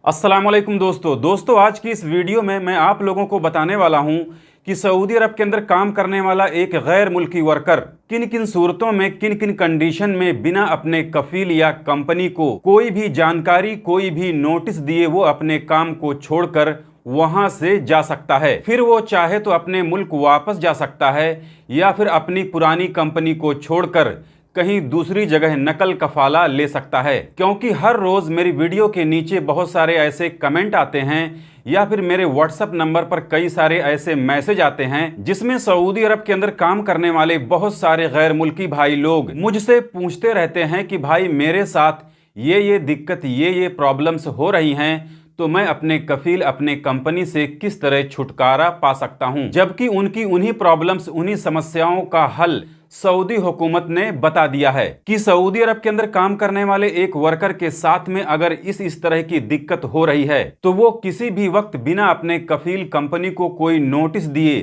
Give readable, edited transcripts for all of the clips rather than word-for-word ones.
अस्सलाम वालेकुम दोस्तों आज की इस वीडियो में मैं आप लोगों को बताने वाला हूं कि सऊदी अरब के अंदर काम करने वाला एक गैर मुल्की वर्कर किन किन सूरतों में किन किन कंडीशन में बिना अपने कफील या कंपनी को कोई भी जानकारी कोई भी नोटिस दिए वो अपने काम को छोड़कर वहां से जा सकता है। फिर वो चाहे तो अपने मुल्क वापस जा सकता है या फिर अपनी पुरानी कंपनी को छोड़कर कहीं दूसरी जगह नकल कफाला ले सकता है। क्योंकि हर रोज मेरी वीडियो के नीचे बहुत सारे ऐसे कमेंट आते हैं या फिर मेरे व्हाट्सएप नंबर पर कई सारे ऐसे मैसेज आते हैं जिसमें सऊदी अरब के अंदर काम करने वाले बहुत सारे गैर मुल्की भाई लोग मुझसे पूछते रहते हैं कि भाई मेरे साथ ये दिक्कत ये प्रॉब्लम्स हो रही हैं, तो मैं अपने कफील अपने कंपनी से किस तरह छुटकारा पा सकता हूं। जबकि उनकी उन्हीं प्रॉब्लम्स उन्हीं समस्याओं का हल सऊदी हुकूमत ने बता दिया है कि सऊदी अरब के अंदर काम करने वाले एक वर्कर के साथ में अगर इस तरह की दिक्कत हो रही है तो वो किसी भी वक्त बिना अपने कफील कंपनी को कोई नोटिस दिए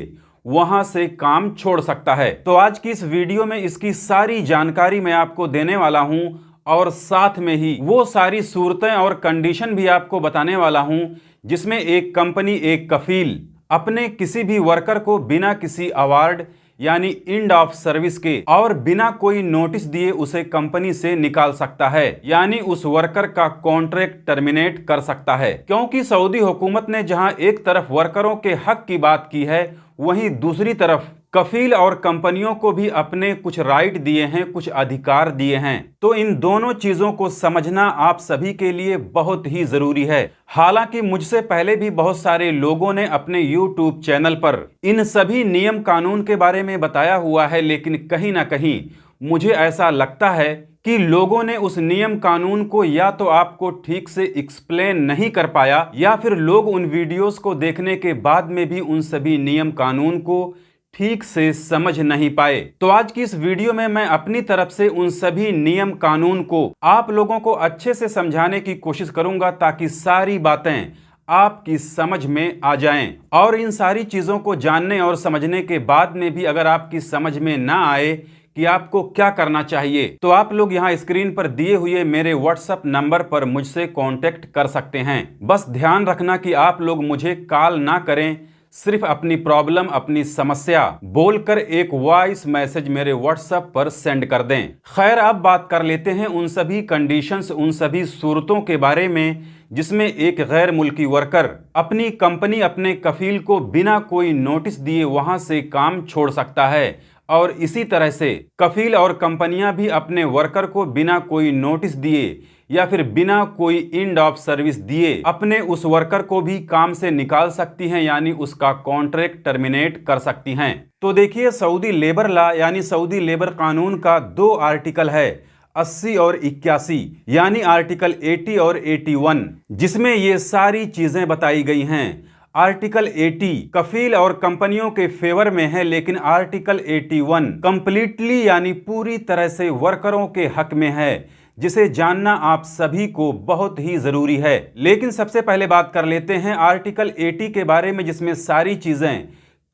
वहां से काम छोड़ सकता है। तो आज की इस वीडियो में इसकी सारी जानकारी मैं आपको देने वाला हूं और साथ में ही वो सारी सूरतें और कंडीशन भी आपको बताने वाला हूं जिसमें एक कंपनी एक कफील अपने किसी भी वर्कर को बिना किसी अवार्ड यानी एंड ऑफ सर्विस के और बिना कोई नोटिस दिए उसे कंपनी से निकाल सकता है, यानी उस वर्कर का कॉन्ट्रैक्ट टर्मिनेट कर सकता है। क्योंकि सऊदी हुकूमत ने जहां एक तरफ वर्करों के हक की बात की है, वहीं दूसरी तरफ कफील और कंपनियों को भी अपने कुछ राइट दिए हैं, कुछ अधिकार दिए हैं। तो इन दोनों चीजों को समझना आप सभी के लिए बहुत ही जरूरी है। हालांकि मुझसे पहले भी बहुत सारे लोगों ने अपने YouTube चैनल पर इन सभी नियम कानून के बारे में बताया हुआ है, लेकिन कहीं ना कहीं मुझे ऐसा लगता है कि लोगों ने उस नियम कानून को या तो आपको ठीक से एक्सप्लेन नहीं कर पाया या फिर लोग उन वीडियोस को देखने के बाद में भी उन सभी नियम कानून को ठीक से समझ नहीं पाए। तो आज की इस वीडियो में मैं अपनी तरफ से उन सभी नियम कानून को आप लोगों को अच्छे से समझाने की कोशिश करूंगा ताकि सारी बातें आपकी समझ में आ जाएं। और इन सारी चीजों को जानने और समझने के बाद में भी अगर आपकी समझ में ना आए कि आपको क्या करना चाहिए, तो आप लोग यहाँ स्क्रीन पर दिए हुए मेरे व्हाट्सएप नंबर पर मुझसे कांटेक्ट कर सकते हैं। बस ध्यान रखना कि आप लोग मुझे कॉल ना करें, सिर्फ अपनी प्रॉब्लम अपनी समस्या बोलकर एक वॉइस मैसेज मेरे व्हाट्सएप पर सेंड कर दें। खैर, अब बात कर लेते हैं उन सभी कंडीशंस उन सभी सूरतों के बारे में जिसमें एक गैर मुल्की वर्कर अपनी कंपनी अपने कफील को बिना कोई नोटिस दिए वहां से काम छोड़ सकता है और इसी तरह से कफील और कंपनियां भी अपने वर्कर को बिना कोई नोटिस दिए या फिर बिना कोई एंड ऑफ सर्विस दिए अपने उस वर्कर को भी काम से निकाल सकती हैं, यानी उसका कॉन्ट्रैक्ट टर्मिनेट कर सकती हैं। तो देखिए, सऊदी लेबर लॉ यानी सऊदी लेबर कानून का 2 आर्टिकल है, 80 और 81, यानी आर्टिकल 80 और 81, जिसमें ये सारी चीजें बताई गई हैं। आर्टिकल 80 कफील और कंपनियों के फेवर में है, लेकिन आर्टिकल 81 कंप्लीटली यानी पूरी तरह से वर्करों के हक में है, जिसे जानना आप सभी को बहुत ही जरूरी है। लेकिन सबसे पहले बात कर लेते हैं आर्टिकल 80 के बारे में, जिसमें सारी चीजें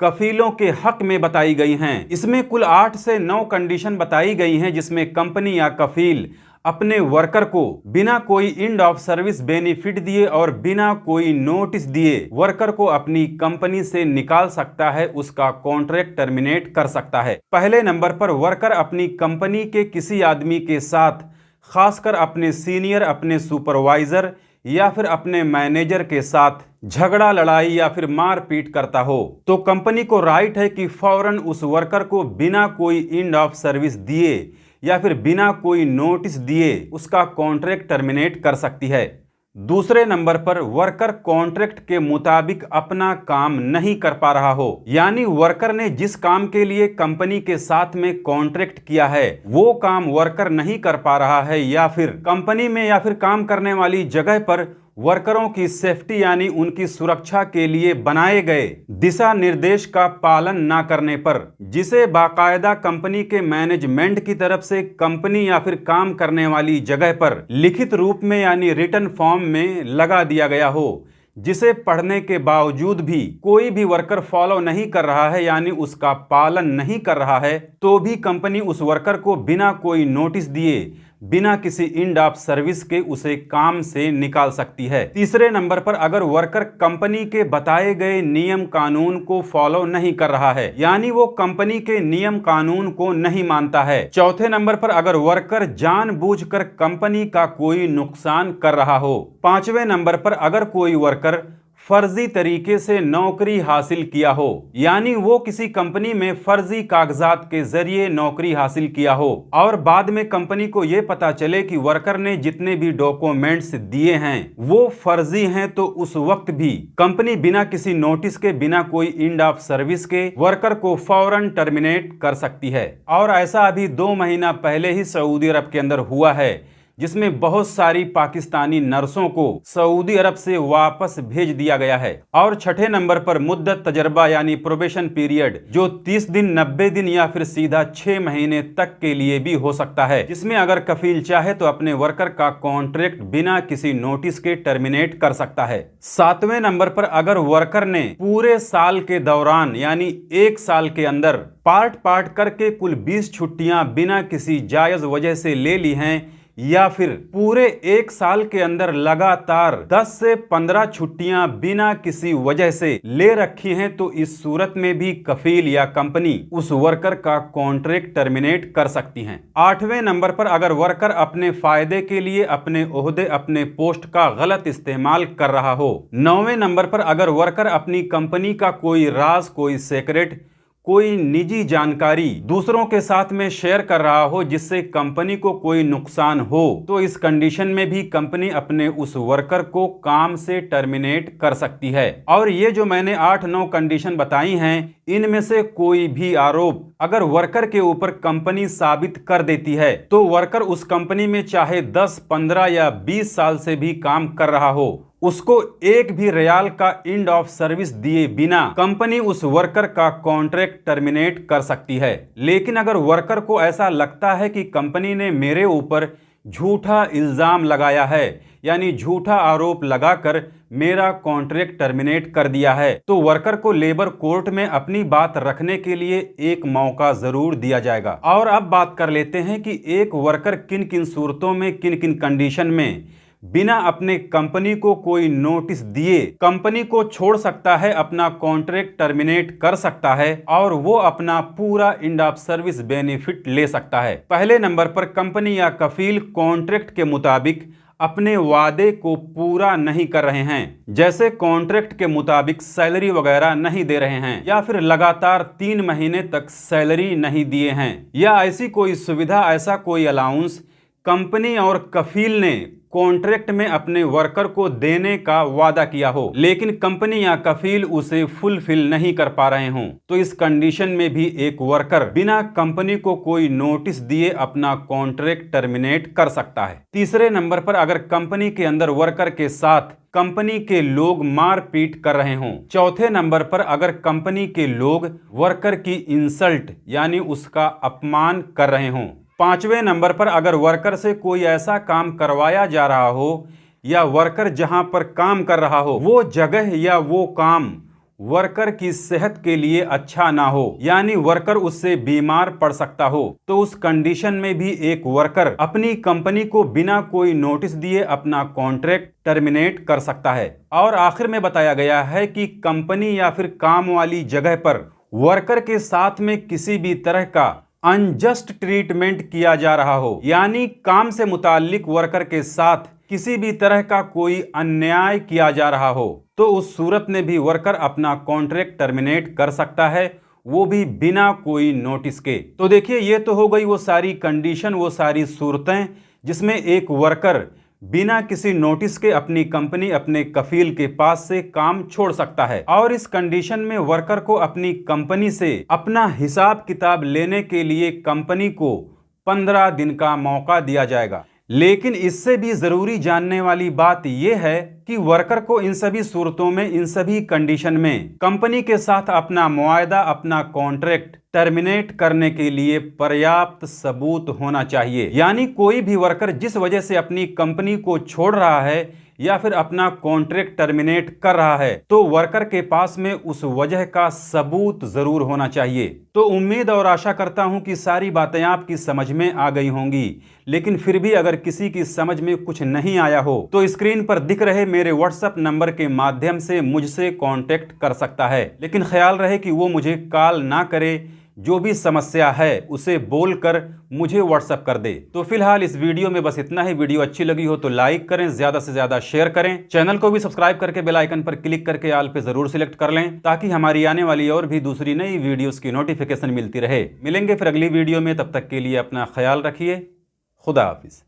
कफीलों के हक में बताई गई हैं। इसमें कुल 8 से 9 कंडीशन बताई गई हैं जिसमें कंपनी या कफील अपने वर्कर को बिना कोई एंड ऑफ सर्विस बेनिफिट दिए और बिना कोई नोटिस दिए वर्कर को अपनी कंपनी से निकाल सकता है, उसका कॉन्ट्रैक्ट टर्मिनेट कर सकता है। पहले नंबर पर वर्कर अपनी कंपनी के किसी आदमी के साथ, खासकर अपने सीनियर अपने सुपरवाइजर या फिर अपने मैनेजर के साथ झगड़ा लड़ाई या फिर मारपीट करता हो, तो कंपनी को राइट है कि फौरन उस वर्कर को बिना कोई एंड ऑफ सर्विस दिए या फिर बिना कोई नोटिस दिए उसका कॉन्ट्रैक्ट टर्मिनेट कर सकती है। दूसरे नंबर पर वर्कर कॉन्ट्रैक्ट के मुताबिक अपना काम नहीं कर पा रहा हो, यानी वर्कर ने जिस काम के लिए कंपनी के साथ में कॉन्ट्रैक्ट किया है वो काम वर्कर नहीं कर पा रहा है, या फिर कंपनी में या फिर काम करने वाली जगह पर वर्करों की सेफ्टी यानी उनकी सुरक्षा के लिए बनाए गए दिशा निर्देश का पालन ना करने पर, जिसे बाकायदा कंपनी के मैनेजमेंट की तरफ से कंपनी या फिर काम करने वाली जगह पर लिखित रूप में यानी रिटन फॉर्म में लगा दिया गया हो, जिसे पढ़ने के बावजूद भी कोई भी वर्कर फॉलो नहीं कर रहा है यानी उसका पालन नहीं कर रहा है, तो भी कंपनी उस वर्कर को बिना कोई नोटिस दिए बिना किसी एंड ऑफ सर्विस के उसे काम से निकाल सकती है। तीसरे नंबर पर अगर वर्कर कंपनी के बताए गए नियम कानून को फॉलो नहीं कर रहा है, यानी वो कंपनी के नियम कानून को नहीं मानता है। चौथे नंबर पर अगर वर्कर जानबूझकर कंपनी का कोई नुकसान कर रहा हो। पांचवें नंबर पर अगर कोई वर्कर फर्जी तरीके से नौकरी हासिल किया हो, यानी वो किसी कंपनी में फर्जी कागजात के जरिए नौकरी हासिल किया हो और बाद में कंपनी को ये पता चले कि वर्कर ने जितने भी डॉक्यूमेंट्स दिए हैं वो फर्जी हैं, तो उस वक्त भी कंपनी बिना किसी नोटिस के, बिना कोई एंड ऑफ सर्विस के वर्कर को फौरन टर्मिनेट कर सकती है। और ऐसा अभी 2 महीना पहले ही सऊदी अरब के अंदर हुआ है, जिसमें बहुत सारी पाकिस्तानी नर्सों को सऊदी अरब से वापस भेज दिया गया है। और छठे नंबर पर मुद्दत तजर्बा यानी प्रोबेशन पीरियड, जो 30 दिन, 90 दिन या फिर सीधा 6 महीने तक के लिए भी हो सकता है, जिसमें अगर कफील चाहे तो अपने वर्कर का कॉन्ट्रैक्ट बिना किसी नोटिस के टर्मिनेट कर सकता है। सातवें नंबर पर अगर वर्कर ने पूरे साल के दौरान यानी 1 साल के अंदर पार्ट करके कुल 20 छुट्टियां बिना किसी जायज वजह से ले ली हैं, या फिर पूरे 1 साल के अंदर लगातार 10 से 15 छुट्टियां बिना किसी वजह से ले रखी हैं, तो इस सूरत में भी कफील या कंपनी उस वर्कर का कॉन्ट्रैक्ट टर्मिनेट कर सकती हैं। आठवें नंबर पर अगर वर्कर अपने फायदे के लिए अपने ओहदे, अपने पोस्ट का गलत इस्तेमाल कर रहा हो। नौवें नंबर पर अगर वर्कर अपनी कंपनी का कोई राज, कोई सीक्रेट, कोई निजी जानकारी दूसरों के साथ में शेयर कर रहा हो जिससे कंपनी को कोई नुकसान हो, तो इस कंडीशन में भी कंपनी अपने उस वर्कर को काम से टर्मिनेट कर सकती है। और ये जो मैंने 8-9 कंडीशन बताई हैं, इनमें से कोई भी आरोप अगर वर्कर के ऊपर कंपनी साबित कर देती है, तो वर्कर उस कंपनी में चाहे 10, 15 या 20 साल से भी काम कर रहा हो, उसको एक भी रियाल का एंड ऑफ सर्विस दिए बिना कंपनी उस वर्कर का कॉन्ट्रैक्ट टर्मिनेट कर सकती है। लेकिन अगर वर्कर को ऐसा लगता है कि कंपनी ने मेरे ऊपर झूठा इल्जाम लगाया है, यानी झूठा आरोप लगाकर मेरा कॉन्ट्रैक्ट टर्मिनेट कर दिया है, तो वर्कर को लेबर कोर्ट में अपनी बात रखने के लिए एक मौका जरूर दिया जाएगा। और अब बात कर लेते हैं कि एक वर्कर किन किन सूरतों में, किन किन कंडीशन में बिना अपने कंपनी को कोई नोटिस दिए कंपनी को छोड़ सकता है, अपना कॉन्ट्रैक्ट टर्मिनेट कर सकता है और वो अपना पूरा एंड ऑफ सर्विस बेनिफिट ले सकता है। पहले नंबर पर कंपनी या कफील कॉन्ट्रैक्ट के मुताबिक अपने वादे को पूरा नहीं कर रहे हैं, जैसे कॉन्ट्रैक्ट के मुताबिक सैलरी वगैरह नहीं दे रहे हैं, या फिर लगातार 3 महीने तक सैलरी नहीं दिए हैं, या ऐसी कोई सुविधा, ऐसा कोई अलाउंस कंपनी और कफील ने कॉन्ट्रैक्ट में अपने वर्कर को देने का वादा किया हो, लेकिन कंपनी या कफील उसे फुलफिल नहीं कर पा रहे हों, तो इस कंडीशन में भी एक वर्कर बिना कंपनी को कोई नोटिस दिए अपना कॉन्ट्रैक्ट टर्मिनेट कर सकता है। तीसरे नंबर पर अगर कंपनी के अंदर वर्कर के साथ कंपनी के लोग मारपीट कर रहे हों। चौथे नंबर पर अगर कंपनी के लोग वर्कर की इंसल्ट यानी उसका अपमान कर रहे हों। पांचवें नंबर पर अगर वर्कर से कोई ऐसा काम करवाया जा रहा हो या वर्कर जहां पर काम कर रहा हो वो जगह या वो काम वर्कर की सेहत के लिए अच्छा ना हो, यानी वर्कर उससे बीमार पड़ सकता हो, तो उस कंडीशन में भी एक वर्कर अपनी कंपनी को बिना कोई नोटिस दिए अपना कॉन्ट्रैक्ट टर्मिनेट कर सकता है। और आखिर में बताया गया है कि कंपनी या फिर काम वाली जगह पर वर्कर के साथ में किसी भी तरह का अनजस्ट ट्रीटमेंट किया जा रहा हो, यानी काम से मुताल्लिक वर्कर के साथ किसी भी तरह का कोई अन्याय किया जा रहा हो, तो उस सूरत में भी वर्कर अपना कॉन्ट्रैक्ट टर्मिनेट कर सकता है, वो भी बिना कोई नोटिस के। तो देखिए, ये तो हो गई वो सारी कंडीशन, वो सारी सूरतें जिसमें एक वर्कर बिना किसी नोटिस के अपनी कंपनी, अपने कफील के पास से काम छोड़ सकता है। और इस कंडीशन में वर्कर को अपनी कंपनी से अपना हिसाब किताब लेने के लिए कंपनी को 15 दिन का मौका दिया जाएगा। लेकिन इससे भी जरूरी जानने वाली बात यह है कि वर्कर को इन सभी सूरतों में, इन सभी कंडीशन में कंपनी के साथ अपना मुआहदा, अपना कॉन्ट्रैक्ट टर्मिनेट करने के लिए पर्याप्त सबूत होना चाहिए। यानी कोई भी वर्कर जिस वजह से अपनी कंपनी को छोड़ रहा है या फिर अपना कॉन्ट्रैक्ट टर्मिनेट कर रहा है तो वर्कर के पास में उस वजह का सबूत जरूर होना चाहिए। तो उम्मीद और आशा करता हूं कि सारी बातें आपकी समझ में आ गई होंगी, लेकिन फिर भी अगर किसी की समझ में कुछ नहीं आया हो तो स्क्रीन पर दिख रहे मेरे व्हाट्सएप नंबर के माध्यम से मुझसे कांटेक्ट कर सकता है। लेकिन ख्याल रहे कि वो मुझे कॉल ना करे, जो भी समस्या है उसे बोलकर मुझे व्हाट्सएप कर दे। तो फिलहाल इस वीडियो में बस इतना ही। वीडियो अच्छी लगी हो तो लाइक करें, ज्यादा से ज्यादा शेयर करें, चैनल को भी सब्सक्राइब करके बेल आइकन पर क्लिक करके ऑल पे जरूर सिलेक्ट कर लें ताकि हमारी आने वाली और भी दूसरी नई वीडियोस की नोटिफिकेशन मिलती रहे। मिलेंगे फिर अगली वीडियो में, तब तक के लिए अपना ख्याल रखिए। खुदा हाफिज।